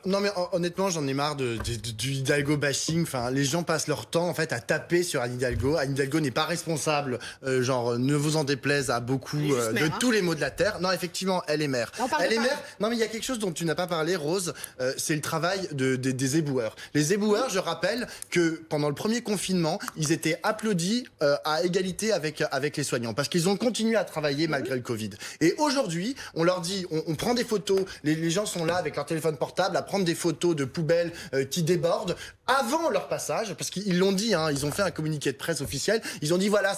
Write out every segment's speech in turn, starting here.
Non mais honnêtement j'en ai marre du Hidalgo bashing. Enfin, les gens passent leur temps en fait à taper sur Anne Hidalgo. Anne Hidalgo n'est pas responsable, ne vous en déplaise à beaucoup de tous les maux de la terre. Non, effectivement, elle est maire. Elle est maire. Non mais il y a quelque chose dont tu n'as pas parlé, Rose. C'est le travail des éboueurs. Les éboueurs, je rappelle que pendant le premier confinement, ils étaient applaudis à égalité avec les soignants parce qu'ils ont continué à travailler malgré le Covid. Et aujourd'hui, on leur dit, on prend des photos. Les gens sont là avec leur téléphone portable à prendre des photos de poubelles qui débordent avant leur passage, parce qu'ils l'ont dit, hein, ils ont fait un communiqué de presse officiel, ils ont dit voilà,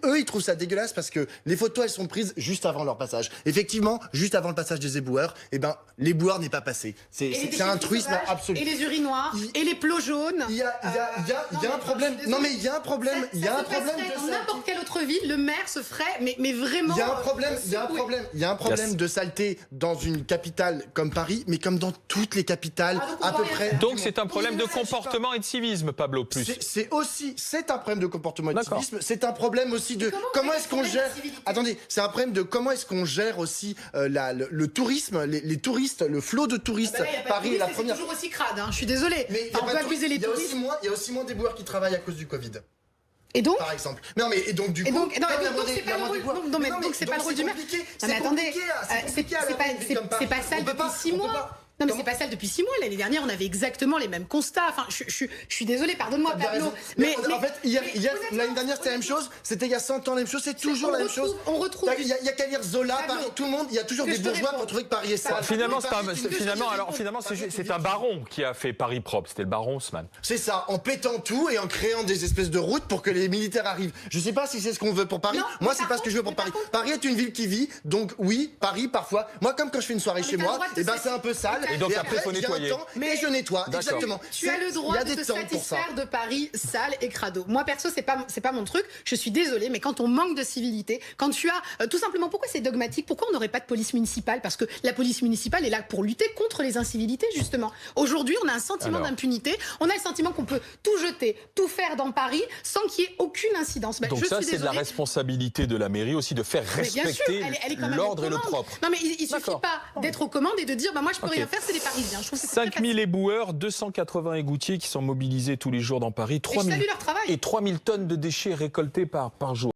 eux ils trouvent ça dégueulasse parce que les photos elles sont prises juste avant leur passage. Effectivement, juste avant le passage des éboueurs, eh ben, l'éboueur n'est pas passé. C'est un truisme absolu. Et les urinoirs, et les plots jaunes. Il y a un problème. Non mais il y a un problème. Il y a un problème dans n'importe quelle autre ville, le maire se ferait, mais vraiment. Il y a un problème de saleté dans une capitale comme Paris, mais comme dans toutes les capitales à peu près. Donc c'est un problème de comportement et de civisme, Pablo, plus. C'est un problème de comportement et de civisme. C'est un problème aussi de comment est-ce qu'on gère. Attendez, c'est un problème de comment est-ce qu'on gère aussi le tourisme, les touristes, le flot de touristes. Paris est la première. C'est toujours aussi crade, hein, je suis désolée. Mais on peut accuser les touristes. Il y a aussi moins d'éboueurs qui travaillent à cause du Covid. Et donc, par exemple. Non mais donc du coup, c'est pas le rôle du maire. Non mais attendez, c'est pas ça depuis 6 mois. Non mais c'est pas ça depuis 6 mois. L'année dernière, on avait exactement les mêmes constats. Enfin, je suis désolée, pardonne-moi, Pablo. Mais en fait, l'année dernière, c'était la même chose. C'était il y a 100 ans la même chose. C'est toujours la même chose. On retrouve. Il y a qu'à lire Zola, Paris, tout le monde. Il y a toujours des bourgeois pour trouver que Paris est sale. Finalement, c'est un baron qui a fait Paris propre. C'était le baron Haussmann. C'est ça, en pétant tout et en créant des espèces de routes pour que les militaires arrivent. Je sais pas si c'est ce qu'on veut pour Paris. Moi, c'est pas ce que je veux pour Paris. Paris est une ville qui vit. Donc oui, Paris parfois. Moi, comme quand je fais une soirée chez moi, et ben c'est un peu sale. Et donc après, il faut nettoyer. Mais je nettoie, exactement. Tu as le droit de te satisfaire de Paris sale et crado. Moi, perso, c'est pas mon truc. Je suis désolée, mais quand on manque de civilité, quand tu as tout simplement, pourquoi c'est dogmatique? Pourquoi on n'aurait pas de police municipale? Parce que la police municipale est là pour lutter contre les incivilités, justement. Aujourd'hui, on a un sentiment d'impunité. On a le sentiment qu'on peut tout jeter, tout faire dans Paris sans qu'il y ait aucune incidence. Donc ça, c'est de la responsabilité de la mairie aussi de faire respecter l'ordre et le propre. Non, mais il suffit pas d'être aux commandes et de dire moi, je peux rien faire, c'est les Parisiens. 5000 éboueurs, 280 égoutiers qui sont mobilisés tous les jours dans Paris, 3000 tonnes de déchets récoltés par jour.